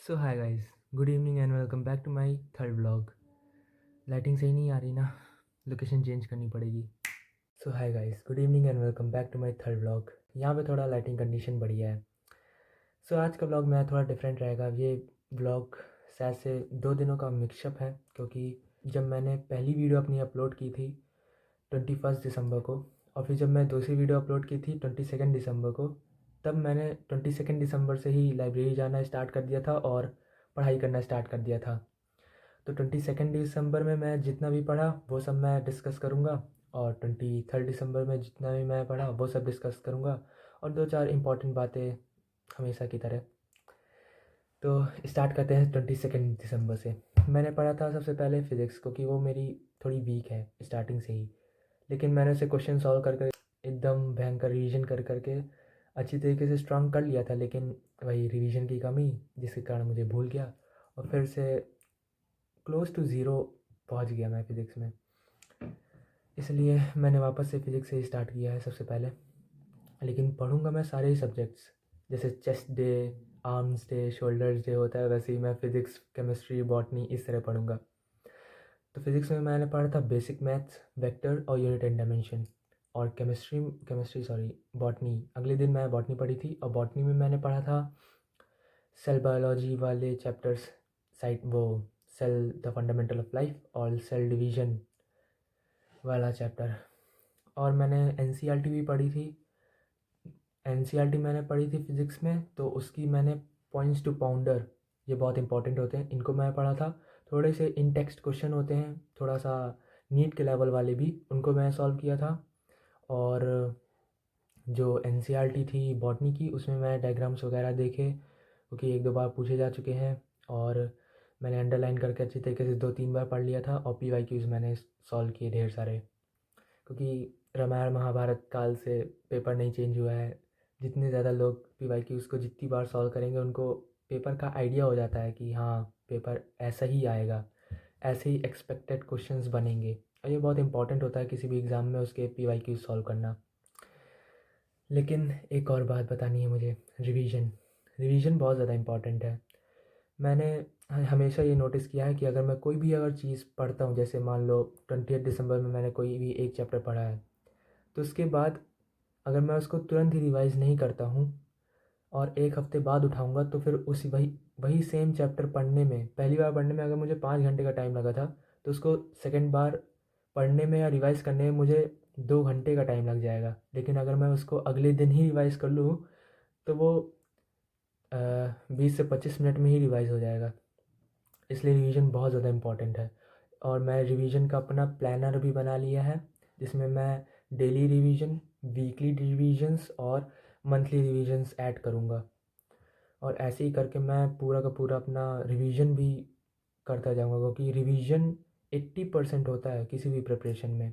So hi guys, good evening and welcome back to my third vlog. Lighting सही नहीं आ रही ना, लोकेशन चेंज करनी पड़ेगी। So hi guys, good evening and welcome back to my third vlog. यहाँ पे थोड़ा लाइटिंग कंडीशन बढ़िया है। सो आज का व्लॉग मेरा थोड़ा डिफरेंट रहेगा। ये व्लॉग शायद से 2 दिनों का मिक्सअप है, क्योंकि जब मैंने पहली वीडियो अपनी अपलोड की थी 21 दिसंबर को, और फिर जब मैं दूसरी वीडियो अपलोड की थी 22 दिसंबर को, तब मैंने 22 दिसंबर से ही लाइब्रेरी जाना स्टार्ट कर दिया था और पढ़ाई करना स्टार्ट कर दिया था। तो 22 दिसंबर में मैं जितना भी पढ़ा वो सब मैं डिस्कस करूँगा, और 23 दिसंबर में जितना भी मैं पढ़ा वो सब डिस्कस करूँगा, और दो चार इंपॉर्टेंट बातें हमेशा की तरह। तो स्टार्ट करते हैं 22 दिसंबर से। मैंने पढ़ा था सबसे पहले फ़िज़िक्स, क्योंकि वो मेरी थोड़ी वीक है स्टार्टिंग से ही, लेकिन मैंने उसे क्वेश्चन सॉल्व कर कर एकदम भयंकर रिवीजन कर करके अच्छी तरीके से स्ट्रांग कर लिया था। लेकिन वही रिवीजन की कमी, जिसके कारण मुझे भूल गया, और फिर से क्लोज टू ज़ीरो पहुंच गया मैं फ़िज़िक्स में। इसलिए मैंने वापस से फ़िज़िक्स से ही स्टार्ट किया है सबसे पहले। लेकिन पढ़ूंगा मैं सारे ही सब्जेक्ट्स, जैसे chest day, arms day, shoulders day होता है, वैसे ही मैं फ़िज़िक्स, केमिस्ट्री, बॉटनी इस तरह पढ़ूंगा। तो फिज़िक्स में मैंने पढ़ा था बेसिक मैथ्स, वेक्टर और यूनिट एंड डायमेंशन। और बॉटनी अगले दिन मैं बॉटनी पढ़ी थी, और बॉटनी में मैंने पढ़ा था सेल बायोलॉजी वाले chapters, cell the fundamental of life और सेल डिवीजन वाला चैप्टर। और मैंने एनसीईआरटी भी पढ़ी थी। एनसीईआरटी मैंने पढ़ी थी फिज़िक्स में, तो उसकी मैंने पॉइंट्स टू पाउंडर, ये बहुत इंपॉर्टेंट होते हैं, इनको मैं पढ़ा था। थोड़े से इन टेक्स्ट क्वेश्चन होते हैं, थोड़ा सा नीट के लेवल वाले भी, उनको मैं सॉल्व किया था। और जो एनसीईआरटी थी बॉटनी की, उसमें मैं डायग्राम्स वगैरह देखे, क्योंकि एक दो बार पूछे जा चुके हैं, और मैंने अंडरलाइन करके अच्छी तरीके से 2-3 बार पढ़ लिया था। और पीवाईक्यूज़ मैंने सॉल्व किए ढेर सारे, क्योंकि रामायण महाभारत काल से पेपर नहीं चेंज हुआ है। जितने ज़्यादा लोग पीवाईक्यूज़ को जितनी बार सॉल्व करेंगे, उनको पेपर का आइडिया हो जाता है कि हाँ, पेपर ऐसा ही आएगा, ऐसे ही एक्सपेक्टेड क्वेश्चंस बनेंगे। और ये बहुत इंपॉर्टेंट होता है किसी भी एग्ज़ाम में उसके पीवाईक्यूज़ सॉल्व करना। लेकिन एक और बात बतानी है मुझे, रिवीजन। रिवीजन बहुत ज़्यादा इम्पॉर्टेंट है। मैंने हमेशा ये नोटिस किया है कि अगर मैं कोई भी अगर चीज़ पढ़ता हूँ, जैसे मान लो 28 दिसंबर में मैंने कोई भी एक चैप्टर पढ़ा है, तो उसके बाद अगर मैं उसको तुरंत ही रिवाइज़ नहीं करता हूँ और एक हफ़्ते बाद उठाऊँगा, तो फिर उसी वही वही सेम चैप्टर पढ़ने में, पहली बार पढ़ने में अगर मुझे 5 घंटे का टाइम लगा था, तो उसको सेकंड बार पढ़ने में या रिवाइज़ करने में मुझे 2 घंटे का टाइम लग जाएगा। लेकिन अगर मैं उसको अगले दिन ही रिवाइज़ कर लूँ, तो वो 20 से 25 मिनट में ही रिवाइज़ हो जाएगा। इसलिए रिवीजन बहुत ज़्यादा इम्पॉर्टेंट है। और मैं रिवीजन का अपना प्लानर भी बना लिया है, जिसमें मैं डेली रिवीजन, वीकली रिवीजन्स और मंथली रिवीजन्स ऐड करूँगा। और ऐसे ही करके मैं पूरा का पूरा अपना रिवीजन भी करता जाऊँगा, क्योंकि रिवीजन 80% होता है किसी भी प्रिपरेशन में,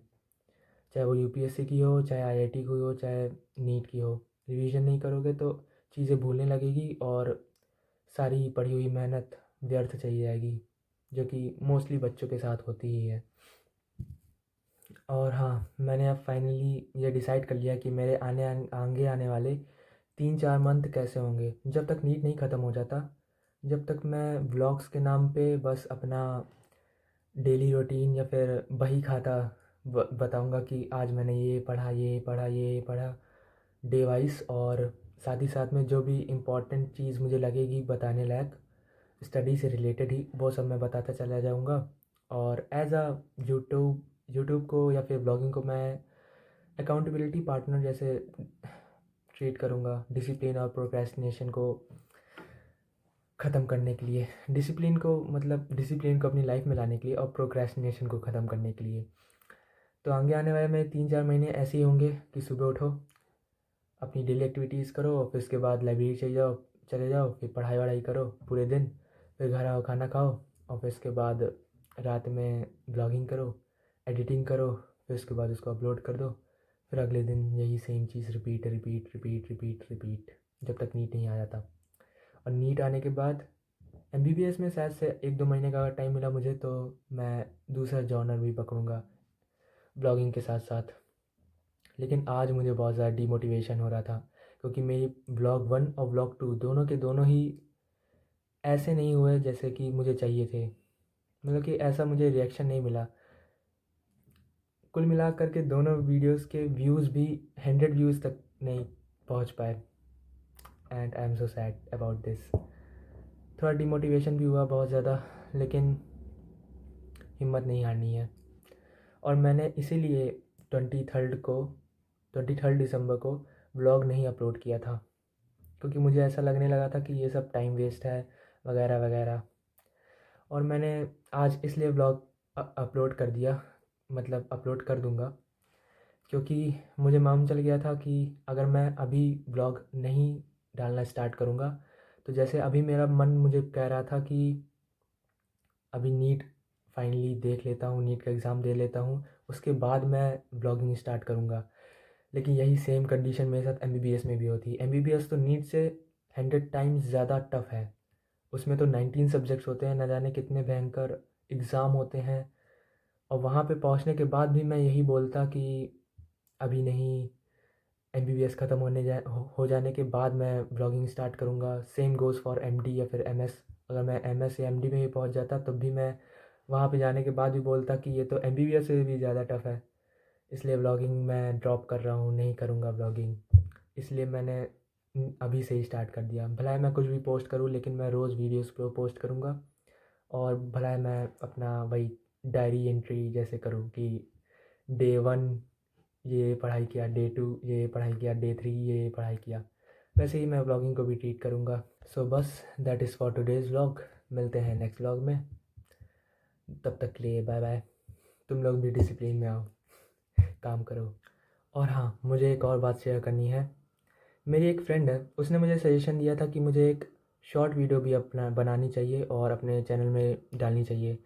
चाहे वो यूपीएससी की हो, चाहे आईआईटी की हो, चाहे नीट की हो। रिवीजन नहीं करोगे तो चीज़ें भूलने लगेगी, और सारी पढ़ी हुई मेहनत व्यर्थ चली जाएगी, जो कि मोस्टली बच्चों के साथ होती ही है। और हाँ, मैंने अब फाइनली ये डिसाइड कर लिया कि मेरे आगे आने वाले 3-4 मंथ कैसे होंगे, जब तक नीट नहीं ख़त्म हो जाता। जब तक मैं व्लॉग्स के नाम पे बस अपना डेली रूटीन या फिर बही खाता बताऊंगा कि आज मैंने ये पढ़ा, ये पढ़ा, ये पढ़ा, डे वाइज। और साथ ही साथ में जो भी इम्पोर्टेंट चीज़ मुझे लगेगी बताने लायक, स्टडी से रिलेटेड ही, वो सब मैं बताता चला जाऊँगा। और एज अ यूट्यूब यूट्यूब को या फिर ब्लॉगिंग को मैं अकाउंटेबिलिटी पार्टनर जैसे ट्रीट करूँगा, डिसिप्लिन और प्रोक्रेस्टिनेशन को ख़त्म करने के लिए, डिसिप्लिन को अपनी लाइफ में लाने के लिए, और प्रोक्रेस्टिनेशन को ख़त्म करने के लिए। तो आगे आने वाले मेरे 3-4 महीने ऐसे ही होंगे कि सुबह उठो, अपनी डेली एक्टिविटीज़ करो, और फिर उसके बाद लाइब्रेरी चले जाओ, फिर पढ़ाई वढ़ाई करो पूरे दिन, फिर घर आओ, खाना खाओ, और फिर उसके बाद रात में ब्लॉगिंग करो, एडिटिंग करो, फिर उसके बाद उसको अपलोड कर दो। फिर अगले दिन यही सेम चीज़ repeat repeat repeat repeat repeat, जब तक नीट नहीं आ जाता। और नीट आने के बाद एमबीबीएस में शायद से 1-2 महीने का अगर टाइम मिला मुझे, तो मैं दूसरा जॉनर भी पकड़ूंगा ब्लॉगिंग के साथ साथ। लेकिन आज मुझे बहुत ज़्यादा डीमोटिवेशन हो रहा था, क्योंकि मेरी व्लॉग 1 और व्लॉग 2 दोनों के दोनों ही ऐसे नहीं हुए जैसे कि मुझे चाहिए थे, मतलब कि ऐसा मुझे रिएक्शन नहीं मिला। कुल मिला कर के दोनों वीडियोस के व्यूज़ भी 100 व्यूज़ तक नहीं पहुंच पाए, and I am so sad about this. थोड़ा डिमोटिवेशन भी हुआ बहुत ज़्यादा, लेकिन हिम्मत नहीं हारनी है। और मैंने इसीलिए 23 दिसंबर को व्लॉग नहीं अपलोड किया था, क्योंकि मुझे ऐसा लगने लगा था कि ये सब टाइम वेस्ट है वगैरह वगैरह। और मैंने आज इसलिए व्लॉग अपलोड कर दिया, मतलब अपलोड कर दूंगा, क्योंकि मुझे मालूम चल गया था कि अगर मैं अभी व्लॉग नहीं डालना स्टार्ट करूँगा, तो जैसे अभी मेरा मन मुझे कह रहा था कि अभी नीट फाइनली देख लेता हूँ, नीट का एग्ज़ाम दे लेता हूँ, उसके बाद मैं ब्लॉगिंग स्टार्ट करूँगा। लेकिन यही सेम कंडीशन मेरे साथ एमबीबीएस में भी होती है। एमबीबीएस तो नीट से 100 टाइम्स ज़्यादा टफ है। उसमें तो 19 सब्जेक्ट्स होते हैं, न जाने कितने भयंकर एग्ज़ाम होते हैं। और वहाँ पे पहुँचने के बाद भी मैं यही बोलता कि अभी नहीं, एमबीबीएस ख़त्म हो जाने के बाद मैं ब्लॉगिंग स्टार्ट करूँगा। सेम गोज़ फॉर एमडी या फिर एमएस। अगर मैं एमएस या एमडी में भी पहुँच जाता तब भी मैं वहाँ पे जाने के बाद भी बोलता कि ये तो एमबीबीएस से भी ज़्यादा टफ है। इसलिए व्लॉगिंग मैं ड्रॉप कर रहा हूँ, नहीं करूँगा व्लॉगिंग। इसलिए मैंने अभी से ही स्टार्ट कर दिया। भला है मैं कुछ भी पोस्ट करूँ, लेकिन मैं रोज़ वीडियोस पे पोस्ट करूँगा। और भला है मैं अपना वही डायरी एंट्री जैसे करूँ कि डे 1 ये पढ़ाई किया, डे 2 ये पढ़ाई किया, डे 3 ये पढ़ाई किया। वैसे ही मैं व्लॉगिंग को भी ट्रीट करूँगा। सो बस that is for today's vlog. मिलते हैं नेक्स्ट व्लॉग में, तब तक के लिए बाय बाय। तुम लोग भी डिसिप्लिन में आओ, काम करो। और हाँ, मुझे एक और बात शेयर करनी है। मेरी एक फ्रेंड है, उसने मुझे सजेशन दिया था कि मुझे एक शॉर्ट वीडियो भी अपना बनानी चाहिए और अपने चैनल में डालनी चाहिए,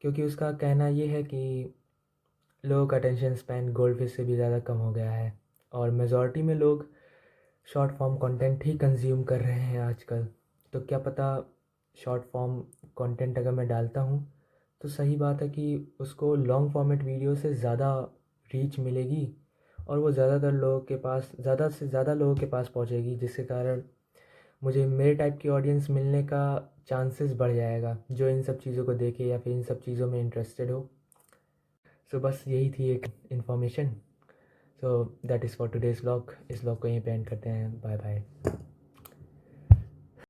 क्योंकि उसका कहना ये है कि लोगों का अटेंशन स्पैन गोल्डफिश से भी ज़्यादा कम हो गया है, और मेजॉरिटी में लोग शॉर्ट फॉर्म कंटेंट ही कंज्यूम कर रहे हैं आजकल। तो क्या पता शॉर्ट फॉर्म कंटेंट अगर मैं डालता हूँ तो सही बात है कि उसको लॉन्ग फॉर्मेट वीडियो से ज़्यादा रीच मिलेगी, और वो ज़्यादातर लोगों के पास, ज़्यादा से ज़्यादा लोगों के पास पहुँचेगी, जिसके कारण मुझे मेरे टाइप की ऑडियंस मिलने का चांसेस बढ़ जाएगा, जो इन सब चीज़ों को देखे या फिर इन सब चीज़ों में इंटरेस्टेड हो। सो बस यही थी एक information. So that is for today's vlog. इस व्लॉग को यहीं पे एंड करते हैं। Bye bye.